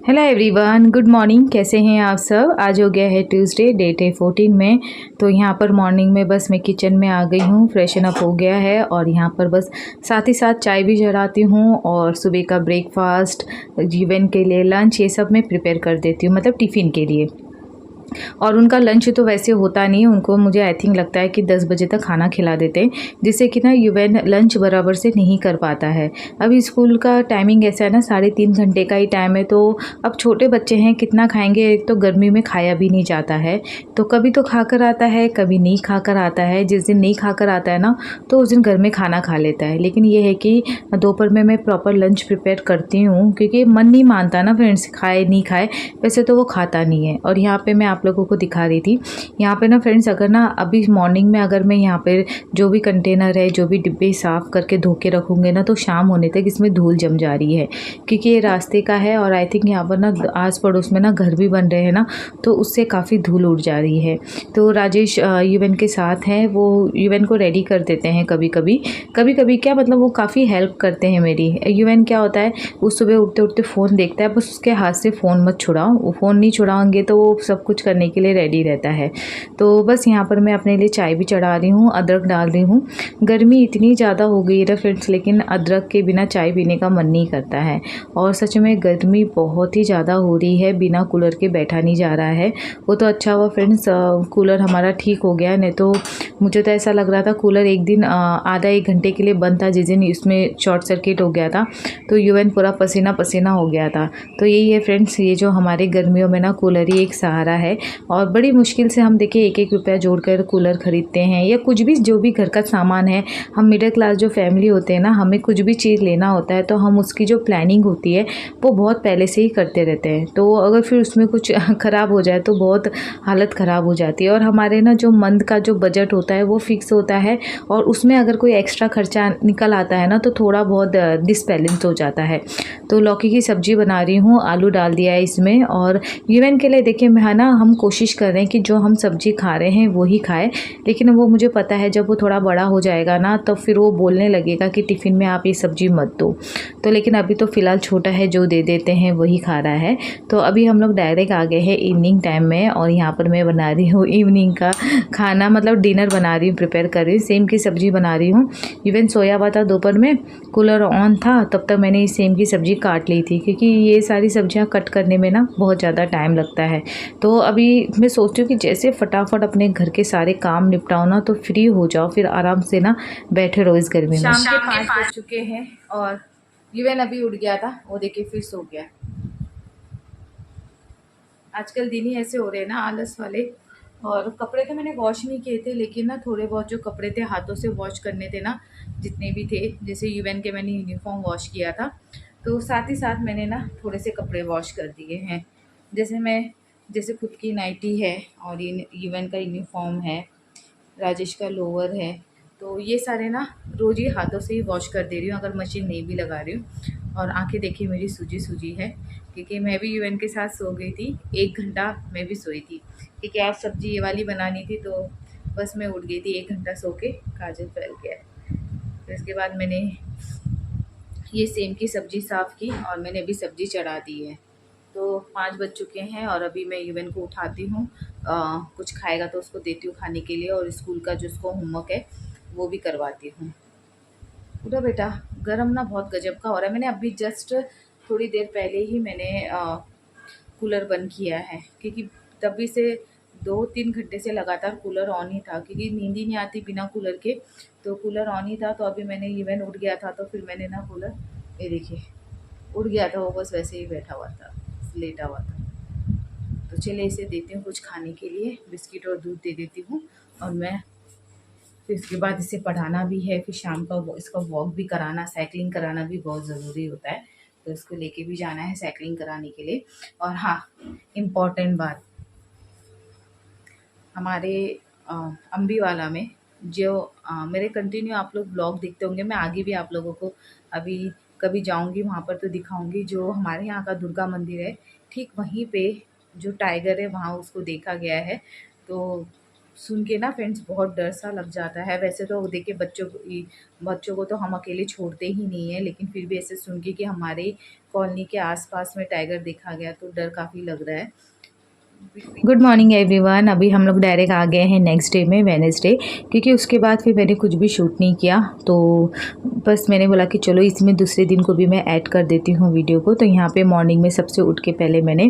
Hello everyone, good morning. कैसे हैं आप सब। आज हो गया है ट्यूसडे, डेट है 14 में। तो यहाँ पर मॉर्निंग में बस मैं किचन में आ गई हूँ, फ्रेशन अप हो गया है और यहाँ पर बस साथ ही साथ चाय भी चढ़ाती हूँ और सुबह का ब्रेकफास्ट, इवन के लिए लंच, ये सब मैं प्रिपेयर कर देती हूँ, मतलब टिफ़िन के लिए। और उनका लंच तो वैसे होता नहीं है, उनको मुझे आई थिंक लगता है कि 10 बजे तक खाना खिला देते हैं, जिससे कि ना यूवेन लंच बराबर से नहीं कर पाता है। अभी स्कूल का टाइमिंग ऐसा है ना, 3.5 घंटे का ही टाइम है, तो अब छोटे बच्चे हैं, कितना खाएंगे। एक तो गर्मी में खाया भी नहीं जाता है, तो कभी तो खाकर आता है, कभी नहीं खाकर आता है। जिस दिन नहीं खाकर आता है ना, तो उस दिन घर में खाना खा लेता है। लेकिन ये है कि दोपहर में मैं प्रॉपर लंच प्रिपेयर करती हूँ, क्योंकि मन नहीं मानता ना फ्रेंड्स, खाए नहीं खाए, वैसे तो वो खाता नहीं है। और यहाँ पे मैं आप लोगों को दिखा रही थी, यहाँ पे ना फ्रेंड्स, अगर ना अभी मॉर्निंग में अगर मैं यहाँ पे जो भी कंटेनर है, जो भी डिब्बे साफ़ करके धो के रखूँगे ना, तो शाम होने तक इसमें धूल जम जा रही है, क्योंकि ये रास्ते का है। और आई थिंक यहाँ पर ना आस पड़ोस में ना घर भी बन रहे हैं ना, तो उससे काफ़ी धूल उड़ जा रही है। तो राजेश यूएन के साथ हैं, वो यूएन को रेडी कर देते हैं कभी कभी क्या, मतलब वो काफ़ी हेल्प करते हैं मेरी। यूएन क्या होता है, वो सुबह उठते उठते फ़ोन देखता है, बस उसके हाथ से फ़ोन मत छुड़ाओ। वो फ़ोन नहीं छुड़ाओगे तो वो सब कुछ करने के लिए रेडी रहता है। तो बस यहाँ पर मैं अपने लिए चाय भी चढ़ा रही हूँ, अदरक डाल रही हूँ। गर्मी इतनी ज़्यादा हो गई है फ्रेंड्स, लेकिन अदरक के बिना चाय पीने का मन नहीं करता है। और सच में गर्मी बहुत ही ज़्यादा हो रही है, बिना कूलर के बैठा नहीं जा रहा है। वो तो अच्छा हुआ फ्रेंड्स, कूलर हमारा ठीक हो गया, नहीं तो मुझे तो ऐसा लग रहा था कूलर एक दिन आधा 1 घंटे के लिए बंद था, जिस दिन इसमें शॉर्ट सर्किट हो गया था, तो यूएन पूरा पसीना पसीना हो गया था। तो यही है फ्रेंड्स, ये जो हमारे गर्मियों में ना कूलर ही एक सहारा है। और बड़ी मुश्किल से हम देखिए 1-1 रुपया जोड़कर कूलर ख़रीदते हैं, या कुछ भी जो भी घर का सामान है। हम मिडिल क्लास जो फैमिली होते हैं ना, हमें कुछ भी चीज़ लेना होता है तो हम उसकी जो प्लानिंग होती है वो बहुत पहले से ही करते रहते हैं। तो अगर फिर उसमें कुछ ख़राब हो जाए तो बहुत हालत ख़राब हो जाती है। और हमारे ना जो मंथ का जो बजट होता है वो फिक्स होता है, और उसमें अगर कोई एक्स्ट्रा खर्चा निकल आता है ना, तो थोड़ा बहुत डिसबैलेंस हो जाता है। तो लौकी की सब्ज़ी बना रही हूँ, आलू डाल दिया है इसमें। और यूएन के लिए देखिए मैं ना, हम कोशिश कर रहे हैं कि जो हम सब्ज़ी खा रहे हैं वो ही खाए, लेकिन वो मुझे पता है जब वो थोड़ा बड़ा हो जाएगा ना, तो फिर वो बोलने लगेगा कि टिफ़िन में आप ये सब्ज़ी मत दो। तो लेकिन अभी तो फ़िलहाल छोटा है, जो दे देते हैं वही खा रहा है। तो अभी हम लोग डायरेक्ट आ गए हैं इवनिंग टाइम में, और यहाँ पर मैं बना रही हूँ इवनिंग का खाना, मतलब डिनर बना रही हूँ, प्रिपेयर कर रही हूँ। सेम की सब्ज़ी बना रही हूँ। इवन सोया हुआ था दोपहर में, कूलर ऑन था, तब तक मैंने इस सेम की सब्ज़ी काट ली थी, क्योंकि ये सारी सब्जियां कट करने में ना बहुत ज़्यादा टाइम लगता है। तो अभी मैं सोचती हूँ कि जैसे फटाफट अपने घर के सारे काम निपटाओ ना, तो फ्री हो जाओ, फिर आराम से ना बैठे रहो इस गर्मी में। शाम के 5 बज चुके हैं और यूएन अभी उठ गया था, वो देखिए फिर सो गया। आजकल दिन ही ऐसे हो रहे हैं ना, आलस वाले। और कपड़े तो मैंने वॉश नहीं किए थे, लेकिन ना थोड़े बहुत जो कपड़े थे हाथों से वॉश करने थे ना, जितने भी थे, जैसे यूएन के मैंने यूनिफॉर्म वॉश किया था, तो साथ ही साथ मैंने ना थोड़े से कपड़े वॉश कर दिए हैं। जैसे खुद की नाइटी है, और ये यूएन का यूनिफॉर्म है, राजेश का लोअर है, तो ये सारे ना रोज़ ही हाथों से ही वॉश कर दे रही हूँ, अगर मशीन नहीं भी लगा रही हूँ। और आंखें देखिए मेरी सूजी सूजी है, क्योंकि मैं भी यूएन के साथ सो गई थी, 1 घंटा मैं भी सोई थी, क्योंकि आज सब्ज़ी ये वाली बनानी थी, तो बस मैं उठ गई थी 1 घंटा सो के, काजल फैल गया। तो इसके बाद मैंने ये सेम की सब्ज़ी साफ़ की, और मैंने अभी सब्ज़ी चढ़ा दी है। तो 5 बज चुके हैं, और अभी मैं यूएन को उठाती हूँ, कुछ खाएगा तो उसको देती हूँ खाने के लिए, और स्कूल का जो उसको होमवर्क है वो भी करवाती हूँ। उठो बेटा, गरम ना बहुत गजब का हो रहा है। मैंने अभी जस्ट थोड़ी देर पहले ही मैंने कूलर बंद किया है, क्योंकि तभी से 2-3 घंटे से लगातार कूलर ऑन ही था, क्योंकि नींद ही नहीं आती बिना कूलर के, तो कूलर ऑन ही था। तो अभी मैंने इवन उठ गया था, तो फिर मैंने ना कूलर, ये देखिए उठ गया था, वो बस वैसे ही बैठा हुआ था, लेटा हुआ था। तो चलिए इसे देती हूँ कुछ खाने के लिए, बिस्किट और दूध दे देती हूँ, और मैं फिर इसके बाद इसे पढ़ाना भी है, फिर शाम का इसका वॉक भी कराना, साइकिलिंग कराना भी बहुत ज़रूरी होता है, तो इसको लेके भी जाना है साइकिलिंग कराने के लिए। और हाँ, इम्पॉर्टेंट बात, हमारे अम्बीवाला में जो मेरे कंटिन्यू आप लोग ब्लॉग देखते होंगे, मैं आगे भी आप लोगों को अभी कभी जाऊंगी वहाँ पर तो दिखाऊंगी, जो हमारे यहाँ का दुर्गा मंदिर है, ठीक वहीं पे जो टाइगर है वहाँ उसको देखा गया है। तो सुन के ना फ्रेंड्स बहुत डर सा लग जाता है। वैसे तो देखिए बच्चों को तो हम अकेले छोड़ते ही नहीं है, लेकिन फिर भी ऐसे सुन के कि हमारे कॉलोनी के आसपास में टाइगर देखा गया तो डर काफ़ी लग रहा है। Good morning everyone. अभी हम लोग डायरेक्ट आ गए हैं नेक्स्ट डे में, वेडनेसडे, क्योंकि उसके बाद फिर मैंने कुछ भी शूट नहीं किया। तो बस मैंने बोला कि चलो इसमें दूसरे दिन को भी मैं ऐड कर देती हूँ वीडियो को। तो यहाँ पे मॉर्निंग में सबसे उठ के पहले मैंने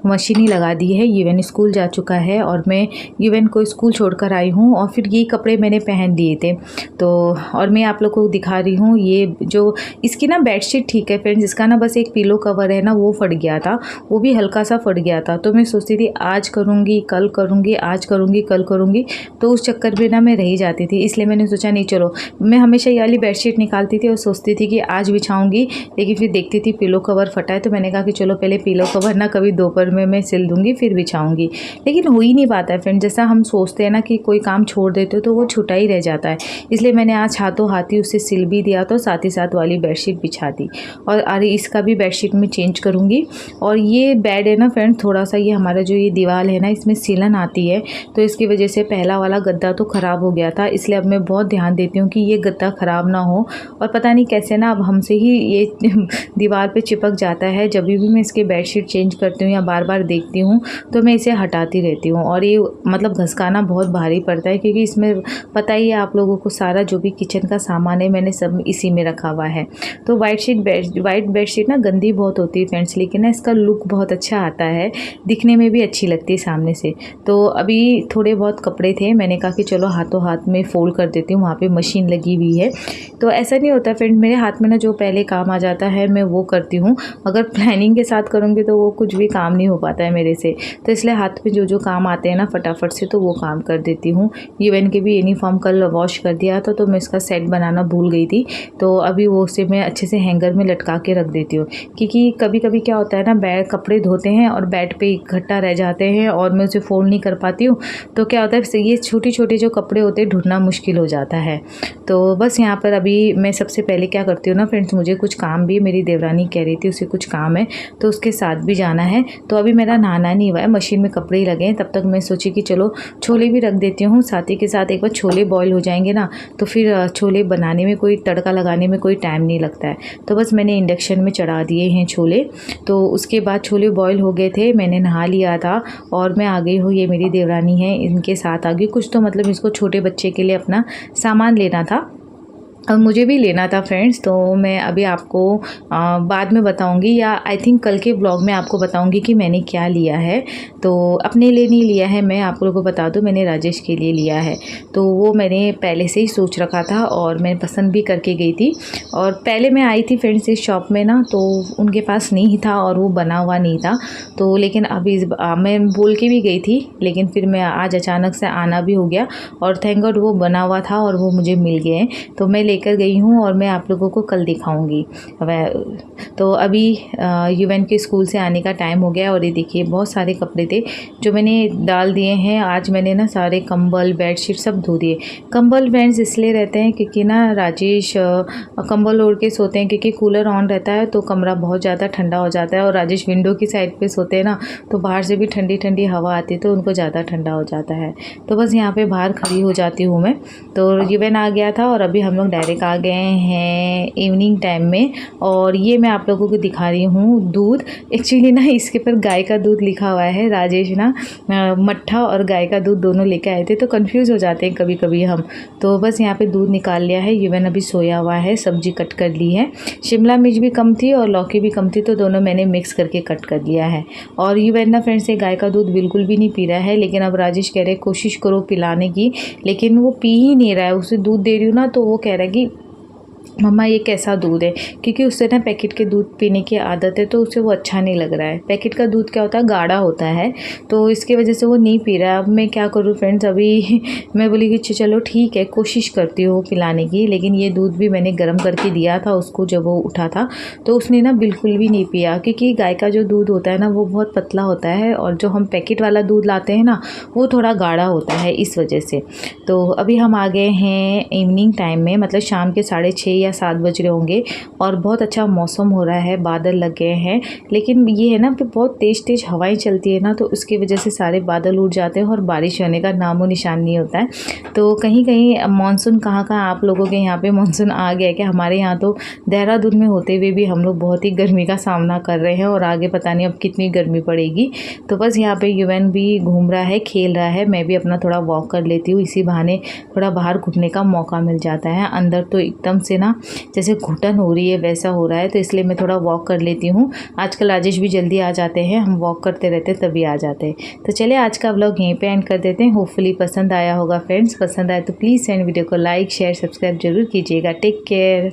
मशीन ही लगा दी है। युवन स्कूल जा चुका है और मैं युवन को स्कूल छोड़कर आई हूँ और फिर ये कपड़े मैंने पहन लिए थे। तो और मैं आप लोग को दिखा रही हूँ ये जो इसकी ना बेडशीट ठीक है फ्रेंड्स, इसका ना बस एक पिलो कवर है ना वो फट गया था, वो भी हल्का सा फट गया था। तो मैं सोचती थी आज करूँगी कल करूँगी, आज करूँगी कल करूँगी, तो उस चक्कर में ना मैं रही जाती थी। इसलिए मैंने सोचा नहीं चलो, मैं हमेशा ये वाली बेडशीट निकालती थी और सोचती थी कि आज बिछाऊँगी, लेकिन फिर देखती थी पिलो कवर फटा है। तो मैंने कहा कि चलो पहले पिलो कवर ना कभी दोपहर में मैं सिल दूँगी फिर बिछाऊँगी, लेकिन हो ही नहीं पाता है फ्रेंड। जैसा हम सोचते हैं ना कि कोई काम छोड़ देते हो तो वो छुटा ही रह जाता है। इसलिए मैंने आज हाथों हाथी उसे सिल भी दिया, तो साथ ही साथ वाली बेडशीट बिछा दी। और अरे इसका भी बेडशीट में चेंज करूँगी। और ये बेड है ना फ्रेंड, थोड़ा सा ये हमारा जो ये दीवार है ना इसमें सीलन आती है, तो इसकी वजह से पहला वाला गद्दा तो ख़राब हो गया था। इसलिए अब मैं बहुत ध्यान देती हूँ कि ये गद्दा ख़राब ना हो। और पता नहीं कैसे ना अब हमसे ही ये दीवार पे चिपक जाता है। जब भी मैं इसकी बेडशीट चेंज करती हूँ या बार बार देखती हूँ तो मैं इसे हटाती रहती हूँ। और ये मतलब घसकाना बहुत भारी पड़ता है, क्योंकि इसमें पता ही है आप लोगों को सारा जो भी किचन का सामान है मैंने सब इसी में रखा हुआ है। तो वाइट बेडशीट ना गंदी बहुत होती है फ्रेंड्स, लेकिन ना इसका लुक बहुत अच्छा आता है, दिखने में भी अच्छी लगती है सामने से। तो अभी थोड़े बहुत कपड़े थे, मैंने कहा कि चलो हाथों हाथ में फ़ोल्ड कर देती हूँ, वहाँ पे मशीन लगी हुई है। तो ऐसा नहीं होता फ्रेंड, मेरे हाथ में ना जो पहले काम आ जाता है मैं वो करती हूँ। अगर प्लानिंग के साथ करूँगी तो वो कुछ भी काम नहीं हो पाता है मेरे से। तो इसलिए हाथ में जो जो काम आते हैं ना फटाफट से तो वो काम कर देती हूँ। युवन के भी यूनिफॉर्म कल वॉश कर दिया था, तो मैं इसका सेट बनाना भूल गई थी। तो अभी वो उसे मैं अच्छे से हैंगर में लटका के रख देती हूँ, क्योंकि कभी कभी क्या होता है ना बेड कपड़े धोते हैं और बेड पे इकट्ठा रह जाते हैं और मैं उसे फोल्ड नहीं कर पाती हूँ। तो क्या होता है ये छोटे छोटे जो कपड़े होते हैं ढूंढना मुश्किल हो जाता है। तो बस यहाँ पर अभी मैं सबसे पहले क्या करती हूँ ना फ्रेंड्स, मुझे कुछ काम भी मेरी देवरानी कह रही थी उसे कुछ काम है तो उसके साथ भी जाना है। तो अभी मेरा नहाना नहीं हुआ है, मशीन में कपड़े ही लगे हैं। तब तक मैं सोची कि चलो छोले भी रख देती हूँ साथ ही के साथ। एक बार छोले बॉईल हो जाएंगे ना तो फिर छोले बनाने में कोई तड़का लगाने में कोई टाइम नहीं लगता है। तो बस मैंने इंडक्शन में चढ़ा दिए हैं छोले। तो उसके बाद छोले बॉईल हो गए थे, मैंने नहा लिया था और मैं आ गई हूँ। ये मेरी देवरानी है, इनके साथ आ गई। कुछ तो मतलब इसको छोटे बच्चे के लिए अपना सामान लेना था और मुझे भी लेना था फ्रेंड्स। तो मैं अभी आपको बाद में बताऊंगी, या आई थिंक कल के ब्लॉग में आपको बताऊंगी कि मैंने क्या लिया है। तो अपने लिए नहीं लिया है, मैं आप लोगों को बता दूं मैंने राजेश के लिए लिया है। तो वो मैंने पहले से ही सोच रखा था और मैं पसंद भी करके गई थी। और पहले मैं आई थी फ्रेंड्स इस शॉप में ना, तो उनके पास नहीं था और वो बना हुआ नहीं था। तो लेकिन अभी मैं बोल के भी गई थी, लेकिन फिर मैं आज अचानक से आना भी हो गया और थैंक गॉड वो बना हुआ था और वो मुझे मिल गए। तो मैं लेकर गई हूँ और मैं आप लोगों को कल दिखाऊंगी। तो अभी युवन के स्कूल से आने का टाइम हो गया और ये देखिए बहुत सारे कपड़े थे जो मैंने डाल दिए हैं। आज मैंने ना सारे कंबल बेडशीट सब धो दिए। कंबल फ्रेंड्स इसलिए रहते हैं क्योंकि ना राजेश कंबल ओढ़ के सोते हैं, क्योंकि कूलर ऑन रहता है तो कमरा बहुत ज़्यादा ठंडा हो जाता है। और राजेश विंडो की साइड पे सोते हैं ना, तो बाहर से भी ठंडी ठंडी हवा आती है तो उनको ज़्यादा ठंडा हो जाता है। तो बस यहाँ पे बाहर खड़ी हो जाती हूँ मैं। तो युवन आ गया था और अभी हम लोग डायरेक्ट आ गए हैं इवनिंग टाइम में। और ये मैं आप लोगों को दिखा रही हूँ दूध। एक्चुअली ना इसके पर गाय का दूध लिखा हुआ है। राजेश ना मट्ठा और गाय का दूध दोनों लेके आए थे, तो कंफ्यूज हो जाते हैं कभी कभी हम। तो बस यहाँ पे दूध निकाल लिया है। युवन अभी सोया हुआ है, सब्जी कट कर ली है। शिमला मिर्च भी कम थी और लौकी भी कम थी, तो दोनों मैंने मिक्स करके कट कर लिया है। और युवन ना फ्रेंड्स से गाय का दूध बिल्कुल भी नहीं पी रहा है, लेकिन अब राजेश कह रहे कोशिश करो पिलाने की, लेकिन वो पी ही नहीं रहा है। उसे दूध दे रही हूँ ना तो वो कह रहा है कि मम्मा ये कैसा दूध है, क्योंकि उससे ना पैकेट के दूध पीने की आदत है तो उसे वो अच्छा नहीं लग रहा है। पैकेट का दूध क्या होता है गाढ़ा होता है, तो इसकी वजह से वो नहीं पी रहा है। अब मैं क्या करूँ फ्रेंड्स, अभी मैं बोली कि चलो ठीक है कोशिश करती हूँ पिलाने की। लेकिन ये दूध भी मैंने गर्म करके दिया था उसको जब वो उठा था, तो उसने ना बिल्कुल भी नहीं पिया, क्योंकि गाय का जो दूध होता है ना वो बहुत पतला होता है और जो हम पैकेट वाला दूध लाते हैं ना वो थोड़ा गाढ़ा होता है, इस वजह से। तो अभी हम आ गए हैं इवनिंग टाइम में, मतलब शाम के 6:30 6 या 7 बज रहे होंगे और बहुत अच्छा मौसम हो रहा है, बादल लग गए हैं। लेकिन ये है ना कि बहुत तेज़ हवाएं चलती है ना, तो उसकी वजह से सारे बादल उड़ जाते हैं और बारिश होने का नामो निशान नहीं होता है। तो कहीं कहीं मानसून कहाँ आप लोगों के यहाँ पे मानसून आ गया क्या? हमारे यहाँ तो देहरादून में होते हुए भी हम लोग बहुत ही गर्मी का सामना कर रहे हैं और आगे पता नहीं अब कितनी गर्मी पड़ेगी। तो बस यहाँ पे युवन भी घूम रहा है, खेल रहा है, मैं भी अपना थोड़ा वॉक कर लेती हूँ। इसी बहाने थोड़ा बाहर घूमने का मौका मिल जाता है। अंदर तो एकदम से ना जैसे घुटन हो रही है वैसा हो रहा है, तो इसलिए मैं थोड़ा वॉक कर लेती हूँ। आजकल राजेश भी जल्दी आ जाते हैं, हम वॉक करते रहते तभी आ जाते हैं। तो चलिए आज का व्लॉग यहीं पे एंड कर देते हैं। होपफुली पसंद आया होगा फ्रेंड्स। पसंद आए तो प्लीज़ एंड वीडियो को लाइक शेयर सब्सक्राइब जरूर कीजिएगा। Take care.